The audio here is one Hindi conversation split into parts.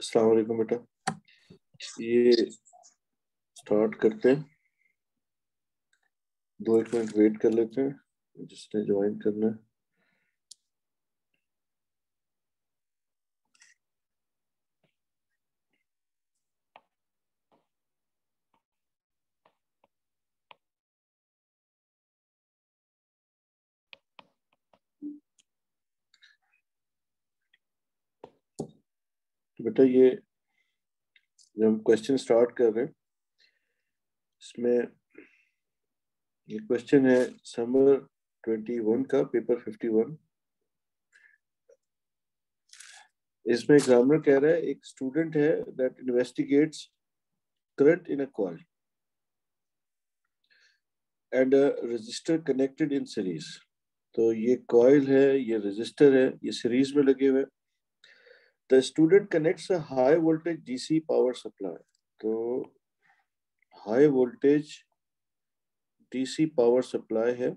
अस्सलाम वालेकुम बेटा। ये स्टार्ट करते हैं। 2 एक मिनट वेट कर लेते हैं जिसने ज्वाइन करना है। तो बेटा ये जब हम क्वेश्चन स्टार्ट कर रहे हैं, इसमें ये क्वेश्चन है समर 21 का पेपर 51। इसमें एग्जामिनर कह रहा है एक स्टूडेंट है that investigates current in a coil and a resistor connected in series. तो ये कॉइल है, ये रजिस्टर है, ये सीरीज में लगे हुए। The student connects a high voltage DC power supply. तो high voltage DC power supply है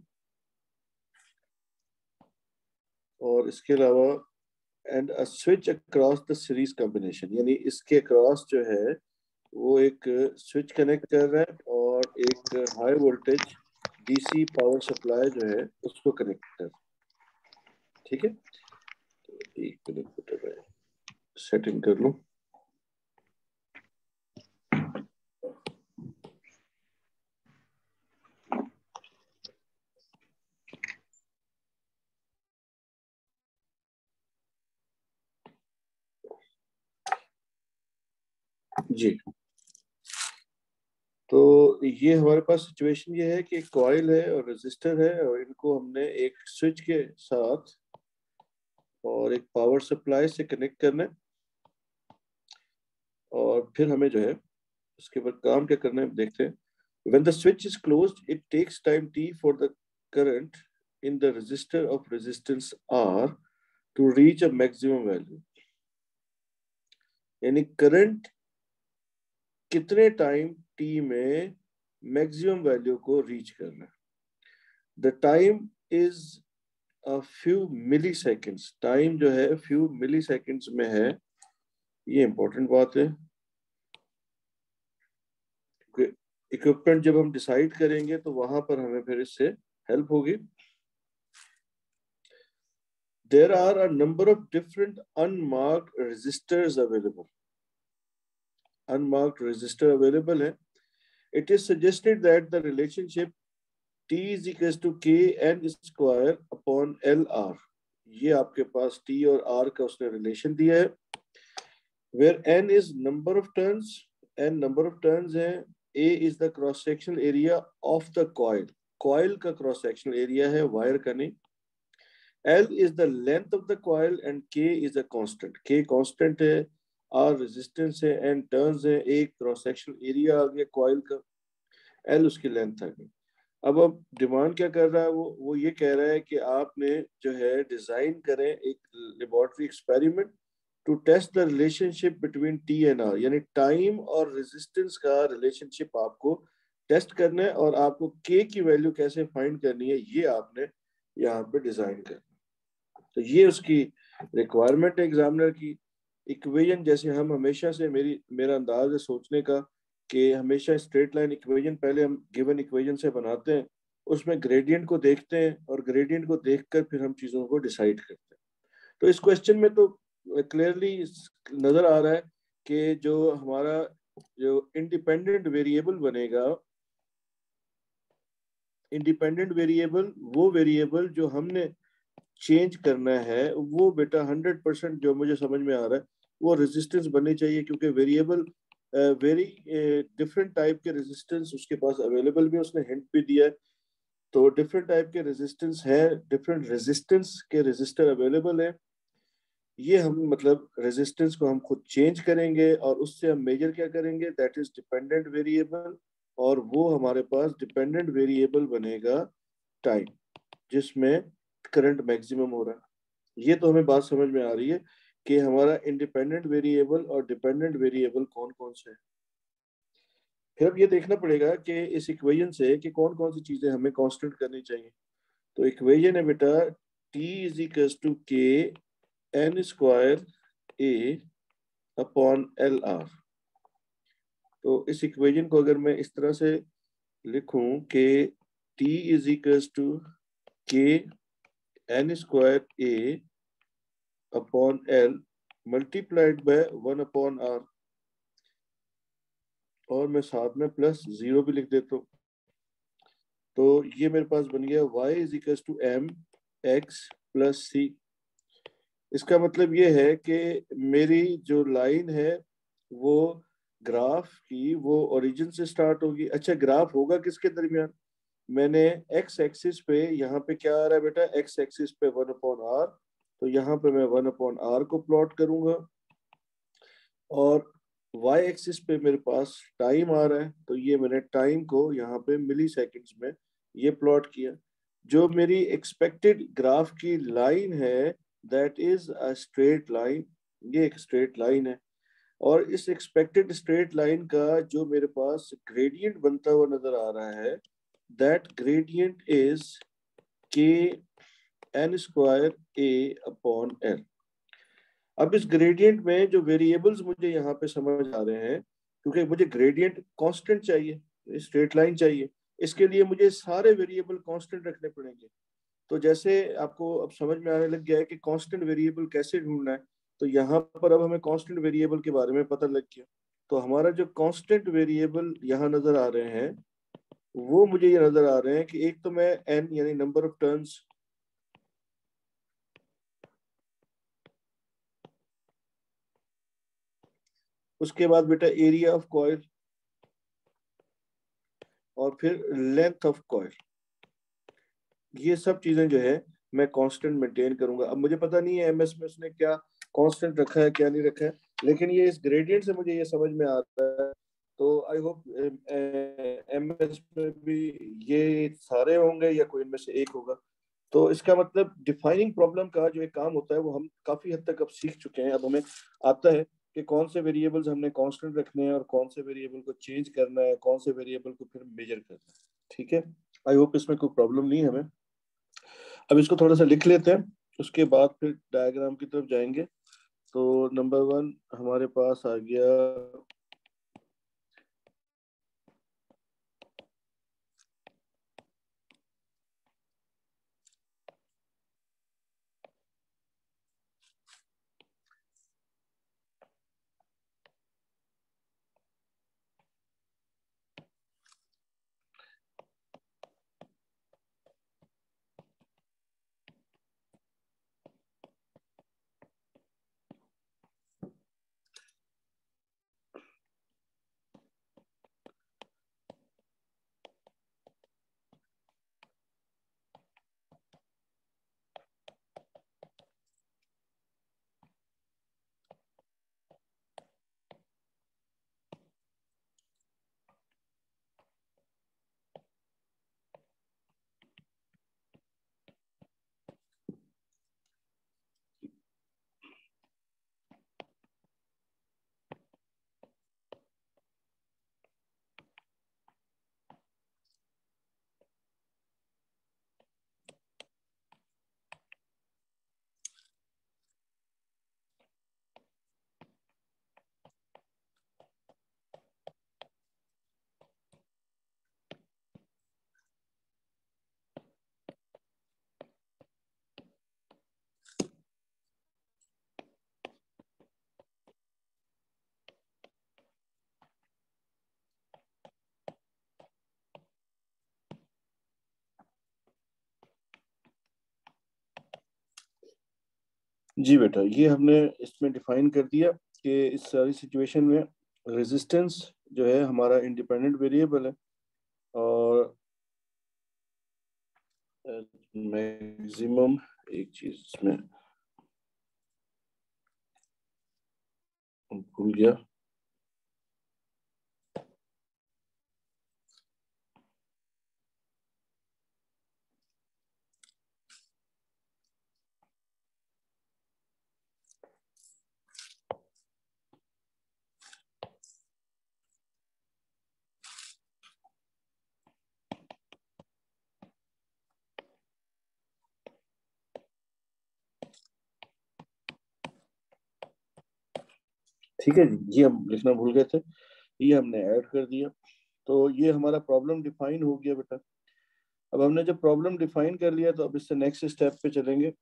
और इसके अलावा and a switch across the series combination, यानी इसके अक्रॉस जो है वो एक स्विच कनेक्ट कर रहा है और एक high voltage DC power supply जो है उसको कनेक्ट कर रहा है। ठीक है, तो एक मिनट बेटा मैं सेटिंग कर लूं। जी, तो ये हमारे पास सिचुएशन ये है कि एक कॉइल है और रेजिस्टर है और इनको हमने एक स्विच के साथ और एक पावर सप्लाई से कनेक्ट करना है और फिर हमें जो है उसके बाद काम क्या करना है देखते हैं। When the switch is closed, it takes time t for the current in the resistor of resistance R to reach a maximum value। यानी करंट कितने टाइम t में मैक्सिमम वैल्यू को रीच करना है। The time is a few milliseconds. Time जो है फ्यू मिली सेकेंड्स में है, ये इंपॉर्टेंट बात है। इक्विपमेंट जब हम डिसाइड करेंगे तो वहां पर हमें फिर इससे हेल्प होगी। There are a number of different unmarked resistors available। Unmarked resistor available है। It is suggested that the relationship T is equals to K N square upon LR। ये आपके पास T और R का उसने रिलेशन दिया है। Where N is number of turns, N number of turns है, A is the cross sectional area of the coil। Coil का cross sectional area है, वायर का नहीं। L is the length of the coil and K is a constant। K constant है, R resistance है, N turns है, A क्रॉस सेक्शनल एरिया आ गया कॉइल का, L उसकी लेंथ आ गई। अब डिमांड क्या कर रहा है वो ये कह रहा है कि आपने जो है डिजाइन करें एक laboratory experiment to test the relationship between T and R, यानी टाइम और रेजिस्टेंस का रिलेशनशिप आपको टेस्ट करना है और आपको के की वैल्यू कैसे फाइंड करनी है ये आपने यहाँ पे डिजाइन करना। तो ये उसकी रिक्वायरमेंट है एग्जामिनर की। इक्वेशन जैसे हम हमेशा से मेरा अंदाज है सोचने का कि हमेशा स्ट्रेट लाइन इक्वेशन पहले हम गिवन इक्वेशन से बनाते हैं, उसमें ग्रेडियंट को देखते हैं और ग्रेडियंट को देखकर फिर हम चीजों को डिसाइड करते हैं। तो इस क्वेश्चन में तो क्लियरली नजर आ रहा है कि जो हमारा जो इंडिपेंडेंट वेरिएबल बनेगा, इंडिपेंडेंट वेरिएबल वो वेरिएबल जो हमने चेंज करना है वो बेटा 100% जो मुझे समझ में आ रहा है वो रेजिस्टेंस बननी चाहिए, क्योंकि वेरिएबल वेरी डिफरेंट टाइप के रेजिस्टेंस उसके पास अवेलेबल भी, उसने हिंट भी दिया है। तो डिफरेंट टाइप के रेजिस्टेंस है, डिफरेंट रेजिस्टेंस के रेजिस्टर अवेलेबल है। ये हम मतलब रेजिस्टेंस को हम खुद चेंज करेंगे और उससे हम मेजर क्या करेंगे, दैट इज डिपेंडेंट वेरिएबल। और वो हमारे पास डिपेंडेंट वेरिएबल बनेगा टाइम, जिसमें करंट मैक्सिमम हो रहा है। ये तो हमें बात समझ में आ रही है कि हमारा इंडिपेंडेंट वेरिएबल और डिपेंडेंट वेरिएबल कौन कौन से हैं। फिर अब ये देखना पड़ेगा कि इस इक्वेशन से कि कौन कौन सी चीजें हमें कांस्टेंट करनी चाहिए। तो इक्वेशन है बेटा T is equal to K N square A upon L R. तो इस इक्वेशन को अगर मैं इस तरह से लिखूं कि T is equal to K N square A upon L multiplied by 1/r, और मैं साथ में प्लस 0 भी लिख देता हूँ। तो ये मेरे पास बन गया y is equal to M X plus C. इसका मतलब ये है कि मेरी जो लाइन है वो ग्राफ की वो ओरिजिन से स्टार्ट होगी। अच्छा, ग्राफ होगा किसके दरमियान? मैंने एक्स एक्सिस पे, यहाँ पे क्या आ रहा है बेटा, एक्स एक्सिस पे 1/r, तो यहाँ पे मैं 1/r को प्लॉट करूंगा, और वाई एक्सिस पे मेरे पास टाइम आ रहा है, तो ये मैंने टाइम को यहाँ पे मिली सेकेंड्स में ये प्लॉट किया। जो मेरी एक्सपेक्टेड ग्राफ की लाइन है that is a straight line, ये एक स्ट्रेट लाइन है, और इस एक्सपेक्टेड स्ट्रेट लाइन का जो मेरे पास ग्रेडियंट बनता हुआ नजर आ रहा है दैट ग्रेडियंट इज के N square A upon L. अब इस ग्रेडियंट में जो वेरिएबल्स मुझे यहाँ पे समझ आ रहे हैं, क्योंकि मुझे ग्रेडियंट कांस्टेंट चाहिए, स्ट्रेट लाइन चाहिए, इसके लिए मुझे सारे वेरिएबल कांस्टेंट रखने पड़ेंगे। तो जैसे आपको अब समझ में आने लग गया है कि कांस्टेंट वेरिएबल कैसे ढूंढना है, तो यहाँ पर अब हमें कांस्टेंट वेरिएबल के बारे में पता लग गया। तो हमारा जो कांस्टेंट वेरिएबल यहाँ नजर आ रहे हैं वो मुझे ये नजर आ रहे हैं कि एक तो मैं एन यानी नंबर ऑफ टर्न्स, उसके बाद बेटा एरिया ऑफ कॉइल, और फिर लेंथ ऑफ कॉइल, ये सब चीजें जो है मैं कांस्टेंट मेंटेन करूंगा। अब मुझे पता नहीं है एमएस में उसने क्या कांस्टेंट रखा है क्या नहीं रखा है, लेकिन ये इस ग्रेडियंट से मुझे ये समझ में आता है। तो आई होप एमएस में भी ये सारे होंगे या कोई इनमें से एक होगा। तो इसका मतलब डिफाइनिंग प्रॉब्लम का जो एक काम होता है वो हम काफी हद तक अब सीख चुके हैं। अब हमें आता है कि कौन से वेरिएबल्स हमने कांस्टेंट रखने हैं और कौन से वेरिएबल को चेंज करना है, कौन से वेरिएबल को फिर मेजर करना है। ठीक है, आई होप इसमें कोई प्रॉब्लम नहीं है हमें। अब इसको थोड़ा सा लिख लेते हैं, उसके बाद फिर डायग्राम की तरफ जाएंगे। तो नंबर 1 हमारे पास आ गया जी बेटा, ये हमने इसमें डिफाइन कर दिया कि इस सारी सिचुएशन में रेजिस्टेंस जो है हमारा इंडिपेंडेंट वेरिएबल है, और मैक्सिमम एक चीज इसमें भूल गया। ठीक है जी, ये हम लिखना भूल गए थे, ये हमने ऐड कर दिया। तो ये हमारा प्रॉब्लम डिफाइन हो गया बेटा। अब हमने जब प्रॉब्लम डिफाइन कर लिया तो अब इससे नेक्स्ट स्टेप पे चलेंगे।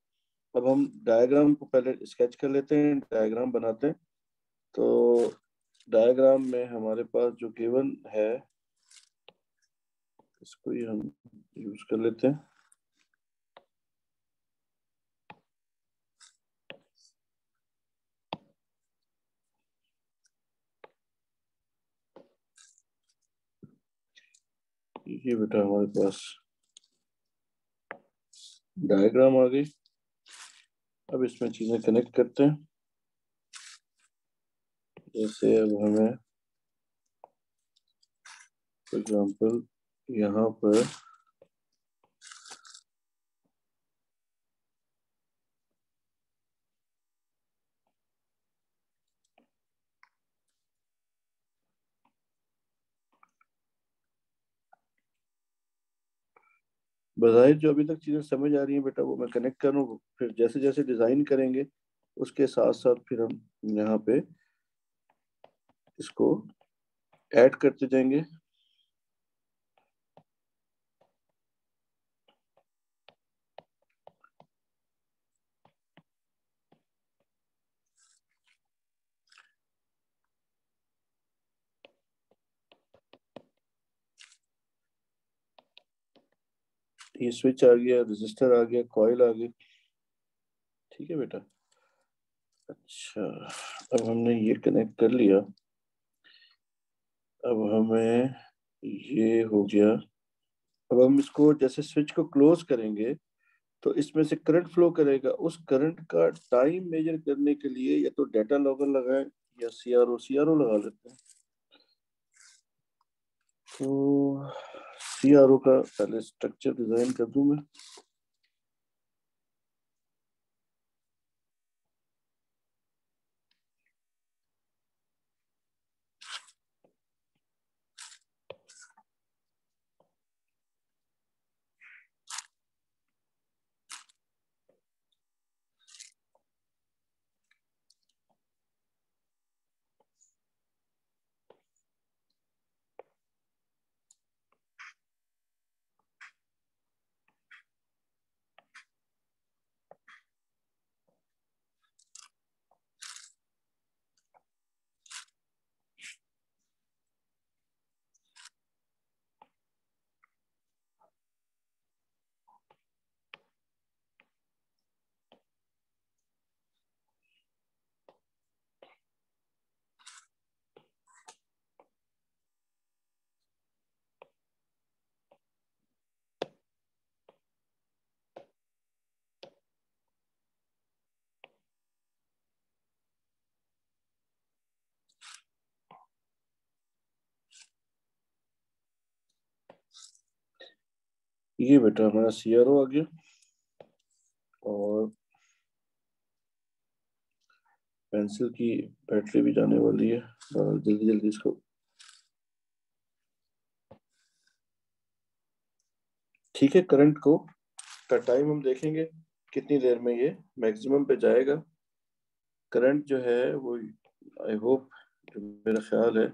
अब हम डायग्राम को पहले स्केच कर लेते हैं, डायग्राम बनाते हैं। तो डायग्राम में हमारे पास जो गिवन है इसको ही हम यूज कर लेते हैं। ये बेटा हमारे पास डायग्राम आ गई। अब इसमें चीजें कनेक्ट करते हैं। जैसे अब हमें फॉर एग्जांपल यहाँ पर बज़ाहिर जो अभी तक चीजें समझ आ रही हैं बेटा वो मैं कनेक्ट करूँ, फिर जैसे जैसे डिजाइन करेंगे उसके साथ साथ फिर हम यहाँ पे इसको ऐड करते जाएंगे। ये स्विच आ गया, रजिस्टर आ गया, कॉइल आ गई। ठीक है बेटा। अच्छा, अब हमने ये कनेक्ट कर लिया। अब हमें ये हो गया। अब हम इसको जैसे स्विच को क्लोज करेंगे तो इसमें से करंट फ्लो करेगा। उस करंट का टाइम मेजर करने के लिए या तो डेटा लॉगर लगाएं या सीआरओ लगा लेते हैं। तो सीआरओ का पहले स्ट्रक्चर डिजाइन कर दूं मैं। ये बेटा हमारा सीआरओ आ गया और पेंसिल की बैटरी भी जाने वाली है। जल्दी जल्दी इसको। ठीक है, करंट को का टाइम हम देखेंगे कितनी देर में ये मैक्सिमम पे जाएगा। करंट जो है वो आई होप, जो मेरा ख्याल है,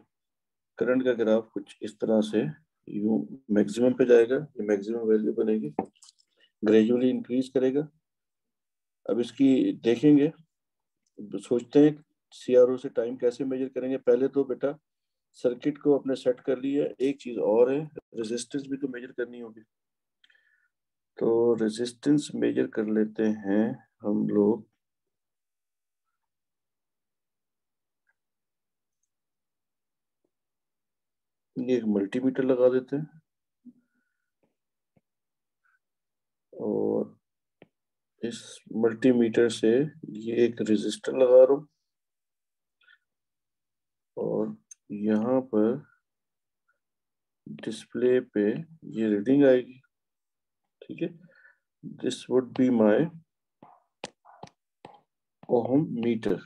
करंट का ग्राफ कुछ इस तरह से यूं मैक्सिमम पे जाएगा। ये मैक्सिमम वैल्यू बनेगी, ग्रेजुअली इंक्रीज करेगा। अब इसकी देखेंगे, सोचते हैं सीआरओ से टाइम कैसे मेजर करेंगे। पहले तो बेटा सर्किट को अपने सेट कर लिया। एक चीज और है, रेजिस्टेंस भी तो मेजर करनी होगी। तो रेजिस्टेंस मेजर कर लेते हैं हम लोग। ये एक मल्टीमीटर लगा देते हैं और इस मल्टीमीटर से ये एक रेजिस्टर लगा रहा हूं और यहाँ पर डिस्प्ले पे ये रीडिंग आएगी। ठीक है, this would be my ohmmeter.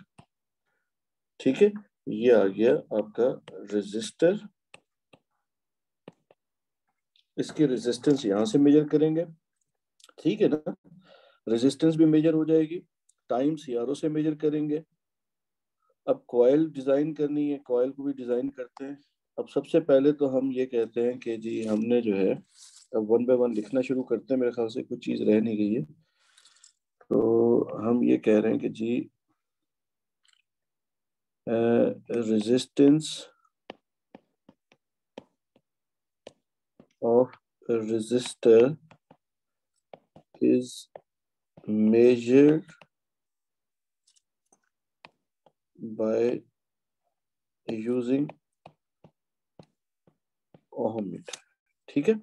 ठीक है, ये आ गया आपका रेजिस्टर। इसकी रेजिस्टेंस यहां से मेजर करेंगे। ठीक है ना, रेजिस्टेंस भी मेजर हो जाएगी, टाइम सीआरओ से मेजर करेंगे। अब कॉइल डिजाइन करनी है, कॉइल को भी डिजाइन करते हैं। अब सबसे पहले तो हम ये कहते हैं कि जी हमने जो है, अब वन बाय वन लिखना शुरू करते हैं, मेरे ख्याल से कुछ चीज रह नहीं गई है। तो हम ये कह रहे हैं कि जी resistance of a resistor is measured by using ohm meter. ठीक है,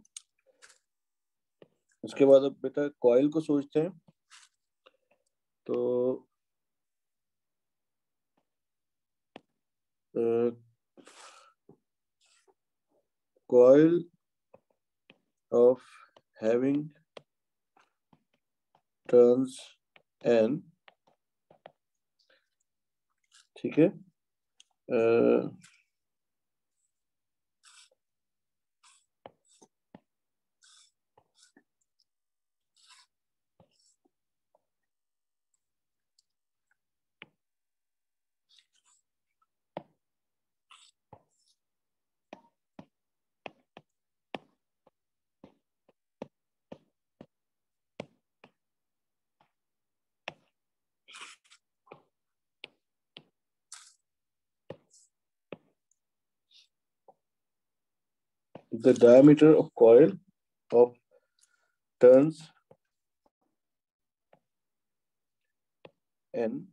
उसके बाद अब बेटा कॉइल को सोचते हैं। तो coil of having turns n, ठीक है, the diameter of coil of turns n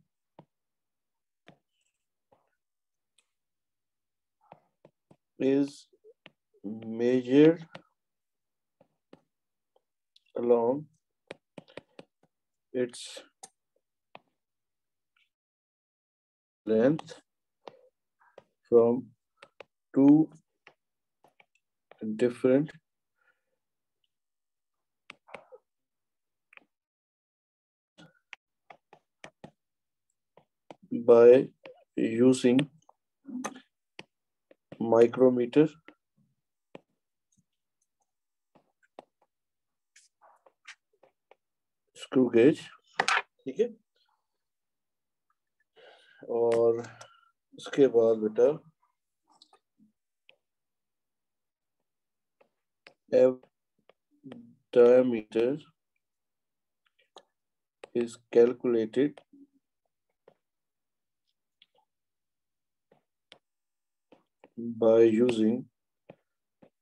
is measured along its length from two different by using micrometer, screw gauge, ठीक है। और उसके बाद बेटा diameter is calculated by using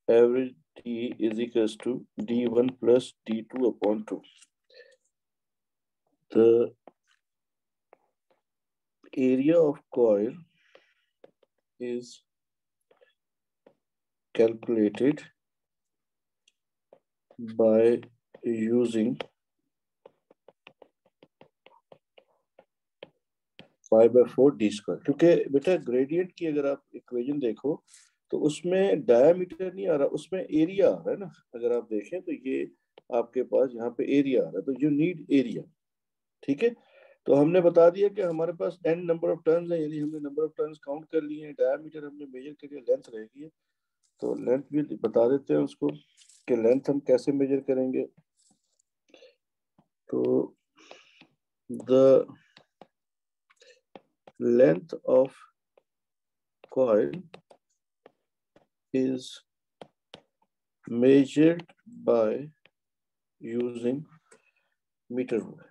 average D is equals to D1 plus D2 upon 2. The area of coil is calculated by using 5/4 D square. क्योंकि बेटा ग्रेडियंट की अगर आप इक्वेशन देखो तो उसमें डायमीटर नहीं आ रहा, उसमें एरिया आ रहा है ना। अगर आप देखें तो ये आपके पास यहाँ पे एरिया आ रहा है, तो यू नीड एरिया। ठीक है, तो हमने बता दिया कि हमारे पास n नंबर ऑफ टर्न्स है, यानी हमने नंबर ऑफ टर्न्स काउंट कर लिए हैं, डायमीटर हमने मेजर कर लिया, लेंथ रह गई है। तो लेंथ भी बता देते हैं उसको कि लेंथ हम कैसे मेजर करेंगे। तो the length of coil is measured by using meter rule।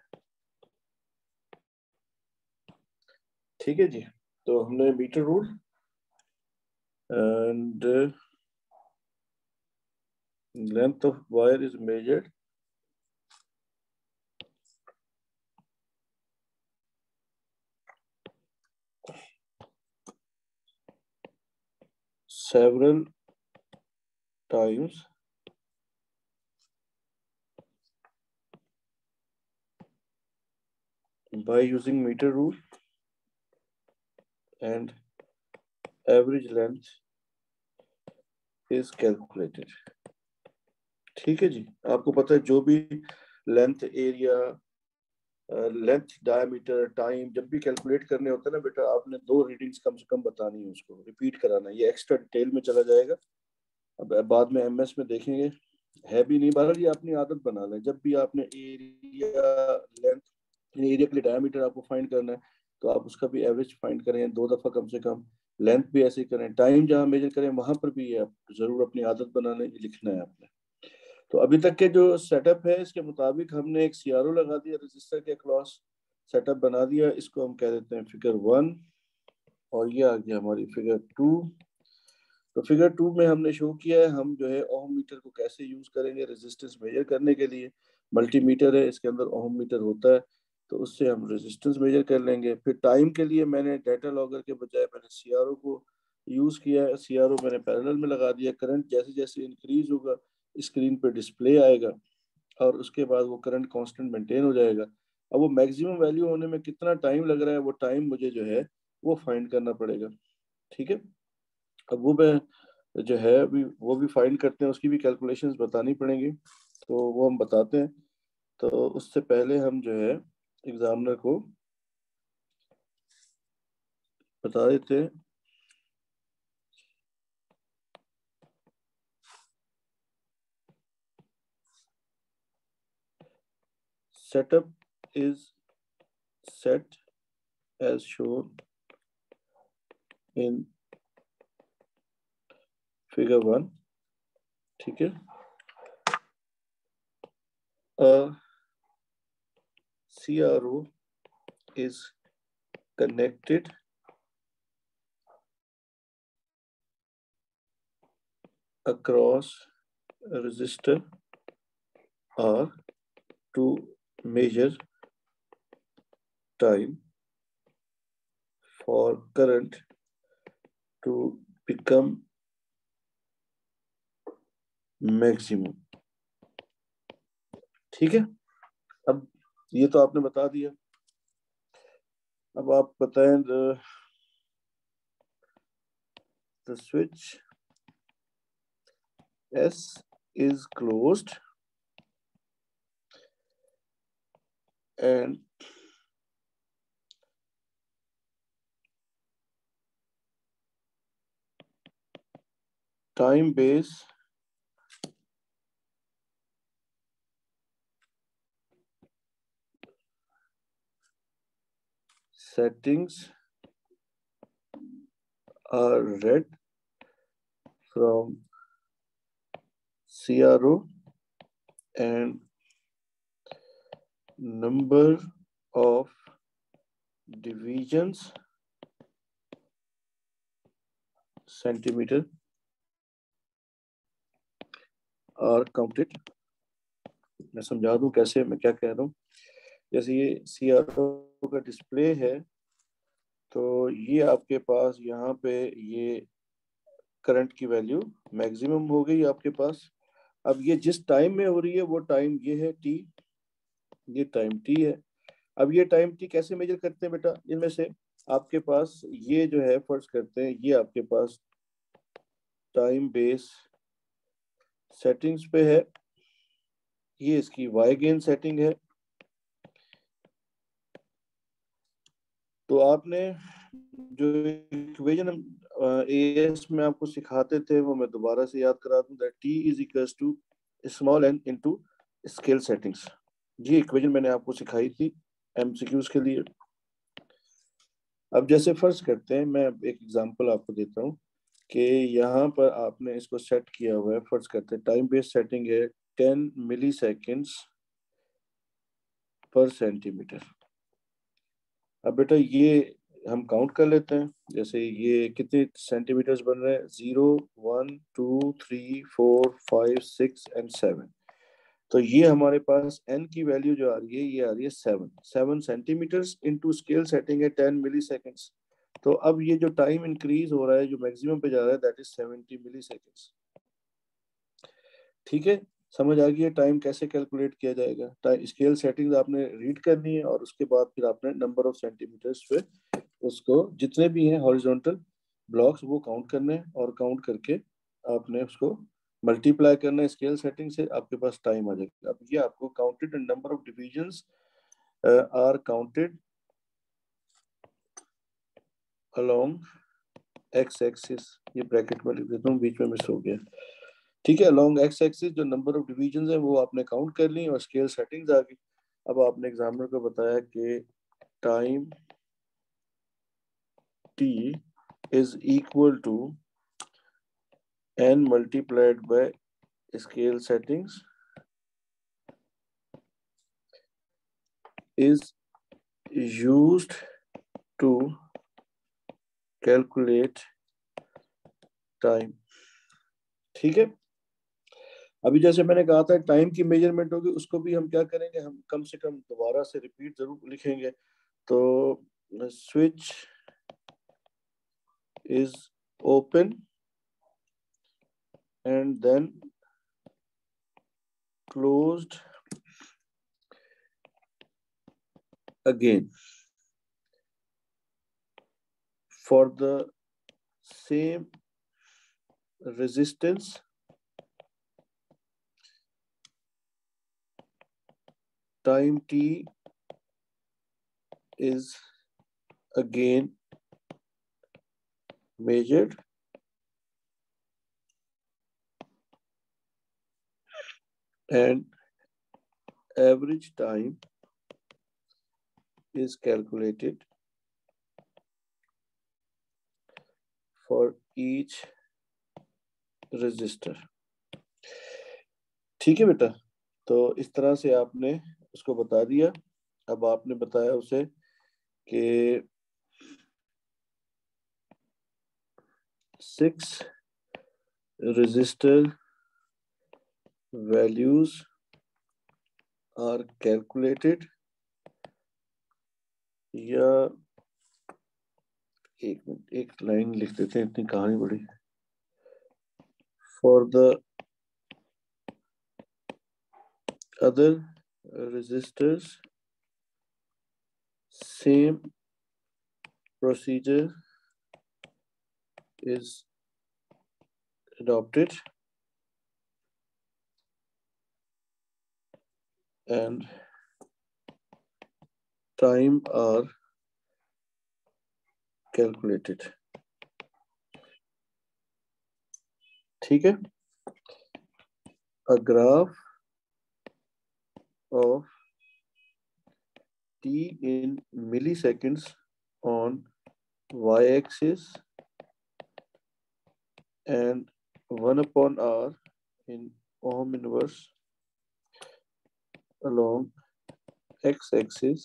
ठीक है जी, तो हमने metre rule and length of wire is measured several times by using meter rule and average length is calculated। ठीक है जी, आपको पता है जो भी length, area, length, diameter, time जब भी कैलकुलेट करने होते हैं ना बेटा, आपने 2 रीडिंग्स कम से कम बतानी है, उसको रिपीट कराना है। ये एक्स्ट्रा डिटेल में चला जाएगा, अब बाद में एमएस में देखेंगे, है भी नहीं। बहरहाल ये अपनी आदत बना लें, जब भी आपने एरिया, लेंथ, एरिया के लिए डायमीटर आपको फाइंड करना है, तो आप उसका भी एवरेज फाइंड करें 2 दफ़ा कम से कम, लेंथ भी ऐसे ही करें, टाइम जहाँ मेजर करें वहां पर भी ये आप जरूर अपनी आदत बनाने लिखना है आपने। तो अभी तक के जो सेटअप है इसके मुताबिक हमने एक सीआरओ लगा दिया रजिस्टर के अक्रॉस, सेटअप बना दिया, इसको हम कह देते हैं फिगर 1, और ये आ गया हमारी फिगर 2। तो फिगर 2 में हमने शो किया है हम जो है ओम मीटर को कैसे यूज करेंगे रेजिस्टेंस मेजर करने के लिए। मल्टीमीटर है, इसके अंदर ओम मीटर होता है, तो उससे हम रेजिस्टेंस मेजर कर लेंगे। फिर टाइम के लिए मैंने डेटा लॉगर के बजाय मैंने सीआरओ को यूज किया है। सीआरओ मैंने पैरेलल में लगा दिया, करंट जैसे जैसे इंक्रीज होगा स्क्रीन पे डिस्प्ले आएगा और उसके बाद वो करंट कांस्टेंट मेंटेन हो जाएगा। अब वो मैक्सिमम वैल्यू होने में कितना टाइम लग रहा है, वो टाइम मुझे जो है वो फाइंड करना पड़ेगा। ठीक है, अब वो मैं जो है अभी वो भी फाइंड करते हैं, उसकी भी कैलकुलेशंस बतानी पड़ेंगी, तो वो हम बताते हैं। तो उससे पहले हम जो है एग्जामिनर को बता देते हैं। Setup is set as shown in figure 1। ठीक है, CRO is connected across a resistor R to measure time for current to become maximum। ठीक है, अब ये तो आपने बता दिया। अब आप बताएं, the switch S is closed and time base settings are read from CRO and number of divisions centimeter are counted। मैं समझा दूं कैसे, मैं क्या कह रहा हूँ। जैसे ये CRO का डिस्प्ले है, तो ये आपके पास यहाँ पे ये करंट की वैल्यू मैक्सिमम हो गई आपके पास। अब ये जिस टाइम में हो रही है वो टाइम ये है टी, ये टाइम टी है। अब ये टाइम टी कैसे मेजर करते हैं बेटा, इनमें से आपके पास ये जो है फर्ज करते हैं ये आपके पास टाइम बेस सेटिंग्स पे है, ये इसकी वाई गेन सेटिंग है। तो आपने जो इक्वेशन हम एएस में आपको सिखाते थे वो मैं दोबारा से याद करा दूं, that T is equals to small N into scale settings. ये इक्वेशन मैंने आपको सिखाई थी एमसीक्यूज के लिए। अब जैसे फर्ज करते हैं, मैं एक एग्जांपल आपको देता हूँ कि यहाँ पर आपने इसको सेट किया हुआ है, फर्ज करते हैं टाइम बेस्ड सेटिंग है 10 मिली सेकेंड्स पर सेंटीमीटर। अब बेटा ये हम काउंट कर लेते हैं, जैसे ये कितने सेंटीमीटर्स बन रहे हैं, 0 1 2 3 4 5 6 एंड 7। तो ये हमारे पास n की वैल्यू जो आ रही है ये आ रही है 7 सेंटीमीटर्स इनटू स्केल सेटिंग है 10 मिली सेकेंड्स। तो अब ये जो टाइम इंक्रीज हो रहा है जो मैक्सिमम पे जा रहा है दैट इज 70 मिली सेकेंड्स। ठीक है, समझ आ गई है टाइम कैसे कैलकुलेट किया जाएगा। टाइम स्केल सेटिंग्स आपने रीड करनी है और उसके बाद फिर आपने नंबर ऑफ सेंटीमीटर्स पे उसको जितने भी हैं हॉरिजॉन्टल ब्लॉक्स वो काउंट करने हैं, और काउंट करके आपने उसको मल्टीप्लाई करना है स्केल सेटिंग से, आपके पास टाइम आ जाएगा। अब ये आपको counted number of divisions are counted along X axis, ये ब्रैकेट में लिख देता हूँ बीच में मिस हो गया। ठीक है, अलोंग एक्स एक्सिस जो नंबर ऑफ डिविजन्स है वो आपने काउंट कर ली और स्केल सेटिंग्स आ गई। अब आपने एग्जामिनर को बताया कि time T is equal to n multiplied by scale settings is used to calculate time. ठीक है, अभी जैसे मैंने कहा था टाइम की मेजरमेंट होगी, उसको भी हम क्या करेंगे, हम कम से कम दोबारा से रिपीट जरूर लिखेंगे. तो switch is open and then closed again for the same resistance time t is again measured and average time is calculated for each resistor. ठीक है बेटा, तो इस तरह से आपने उसको बता दिया. अब आपने बताया उसे कि 6 resistor values are calculated, या एक मिनट, एक लाइन लिख देते हैं, इतनी कहानी बड़ी. For the other resistors, same procedure is adopted and time are calculated. ठीक है, a graph of t in milliseconds on y-axis and 1/r in ohm inverse along x-axis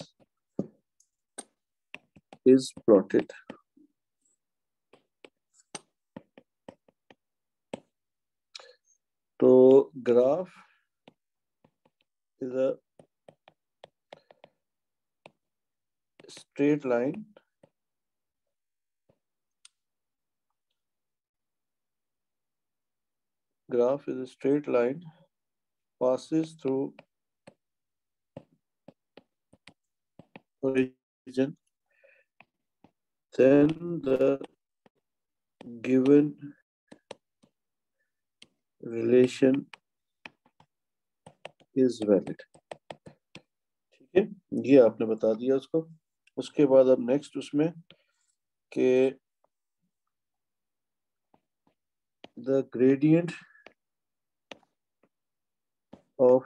is plotted. तो graph is a straight line passes through origin, then the given relation is valid. ठीक है, ये आपने बता दिया उसको. उसके बाद अब नेक्स्ट उसमें कि the gradient of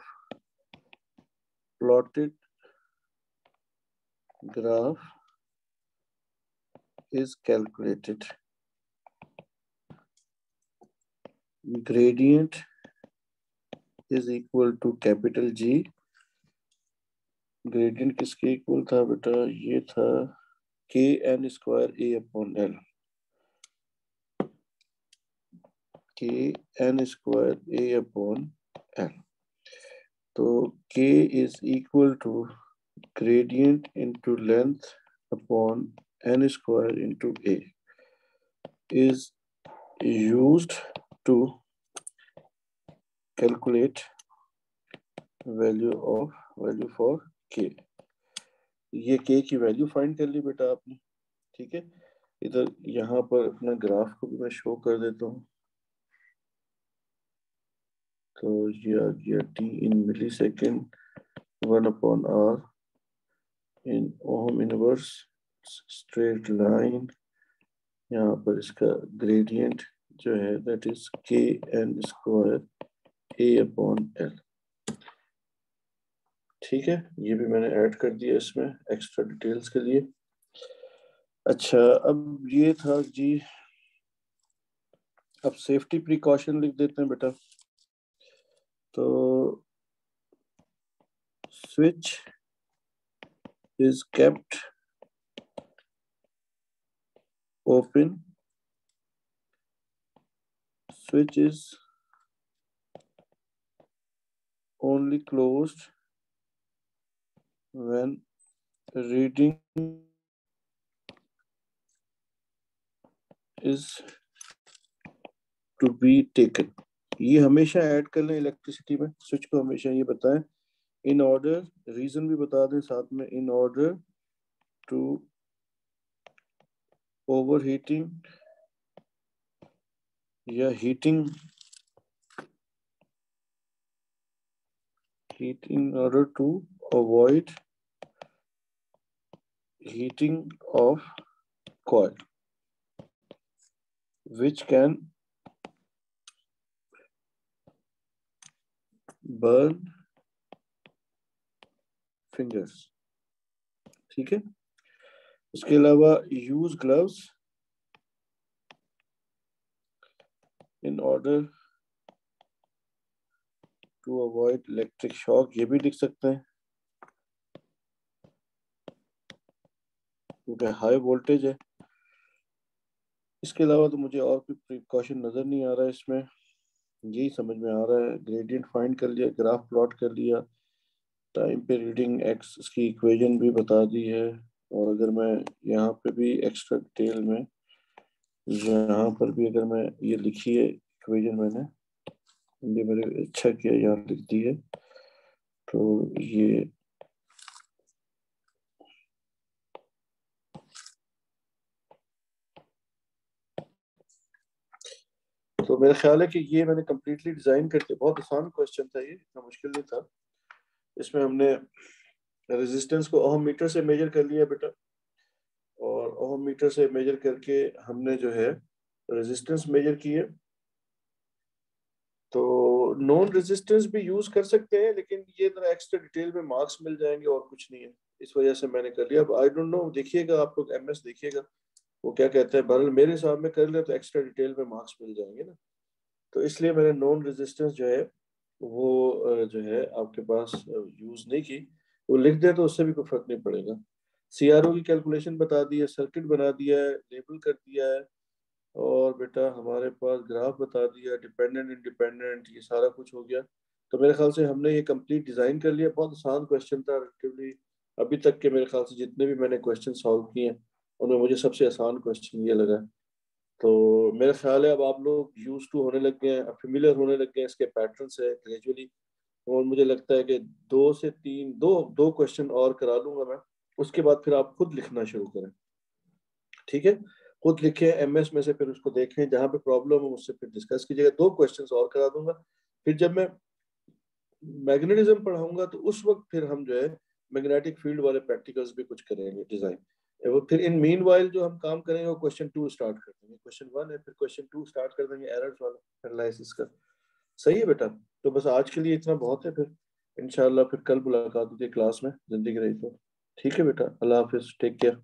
plotted graph is calculated. Gradient is equal to capital G. Gradient किसके इक्वल था बेटा, ये था kn square a upon l. kn square a upon l. तो k is equal to gradient into length upon n square into a is used to calculate value for k. ये k की वैल्यू फाइंड कर ली बेटा आपने. ठीक है, इधर यहाँ पर अपना ग्राफ को भी मैं शो कर देता हूँ. तो ये आ गया t in millisecond 1/r in ohm inverse straight line. यहाँ पर इसका ग्रेडियंट जो है that is kn square a upon l. ठीक है, ये भी मैंने ऐड कर दिया इसमें एक्स्ट्रा डिटेल्स के लिए. अच्छा, अब ये था जी, अब सेफ्टी प्रिकॉशन लिख देते हैं बेटा। तो switch is kept open, switch is only closed when reading is to be taken। ये हमेशा ऐड कर लें इलेक्ट्रिसिटी में, स्विच को हमेशा ये बताएं इन ऑर्डर, रीजन भी बता दें साथ में, in order to over heating या heating, in order to avoid heating of coil which can burn fingers। ठीक है, उसके अलावा use gloves in order to avoid electric shock, ये भी लिख सकते हैं क्योंकि हाई वोल्टेज है। इसके अलावा तो मुझे और कोई प्रिकॉशन नजर नहीं आ रहा है इसमें, यही समझ में आ रहा है। ग्रेडियंट फाइंड कर लिया, ग्राफ प्लॉट कर लिया, टाइम पे रीडिंग एक्स की इक्वेशन भी बता दी है। और अगर मैं यहाँ पे भी एक्स्ट्रा डिटेल में, यहाँ पर भी अगर मैं ये लिखी है इक्वेशन, मैंने ये मेरे अच्छा किया यहाँ लिख दी है। तो ये तो मेरा ख्याल है कि ये मैंने कंप्लीटली डिजाइन करके, बहुत आसान क्वेश्चन था ये, इतना मुश्किल नहीं था। इसमें हमने रेजिस्टेंस को ओहम मीटर से मेजर कर लिया बेटा, और ओहम मीटर से मेजर करके हमने जो है रेजिस्टेंस मेजर किए। तो नॉन रेजिस्टेंस भी यूज कर सकते हैं, लेकिन ये जरा एक्स्ट्रा डिटेल में मार्क्स मिल जाएंगे और कुछ नहीं है, इस वजह से मैंने कर लिया। अब आई डोंट नो, देखिएगा आप लोग एमएस देखिएगा वो क्या कहते हैं, बहरहाल मेरे हिसाब में कर ले तो एक्स्ट्रा डिटेल में मार्क्स मिल जाएंगे ना। तो इसलिए मैंने नॉन रेजिस्टेंस जो है वो जो है आपके पास यूज नहीं की। वो लिख दे तो उससे भी कोई फर्क नहीं पड़ेगा। सीआरओ की कैलकुलेशन बता दी है, सर्किट बना दिया है, लेबल कर दिया है, और बेटा हमारे पास ग्राफ बता दिया, डिपेंडेंट इंडिपेंडेंट, ये सारा कुछ हो गया। तो मेरे ख्याल से हमने ये कंप्लीट डिजाइन कर लिया। बहुत आसान क्वेश्चन था रिलेटिवली, अभी तक के मेरे ख्याल से जितने भी मैंने क्वेश्चन सॉल्व किए हैं उनमें मुझे सबसे आसान क्वेश्चन ये लगा। तो मेरा ख्याल है अब आप लोग यूज टू होने लग गए हैं, फेमिलियर होने लग गए हैं इसके पैटर्न से ग्रेजुअली। और मुझे लगता है कि दो से तीन, दो दो क्वेश्चन और करा लूंगा मैं, उसके बाद फिर आप खुद लिखना शुरू करें। ठीक है, खुद लिखें एमएस में से, फिर उसको देखें, जहां पे प्रॉब्लम हो उससे फिर डिस्कस कीजिएगा। दो क्वेश्चंस और करा दूंगा, फिर जब मैं मैग्नेटिज्म पढ़ाऊंगा तो उस वक्त फिर हम जो है मैग्नेटिक फील्ड वाले प्रैक्टिकल्स भी कुछ करेंगे डिजाइन। वो फिर इन मीन वाइल जो हम काम करेंगे वो क्वेश्चन 2 स्टार्ट कर देंगे, क्वेश्चन 1 है फिर क्वेश्चन 2 स्टार्ट कर देंगे एरर्स वाला एनालिसिस का। सही है बेटा, तो बस आज के लिए इतना बहुत है, फिर इंशाल्लाह फिर कल मुलाकात होती है क्लास में, जिंदगी रही तो। ठीक है बेटा, अल्लाह हाफिज, टेक केयर।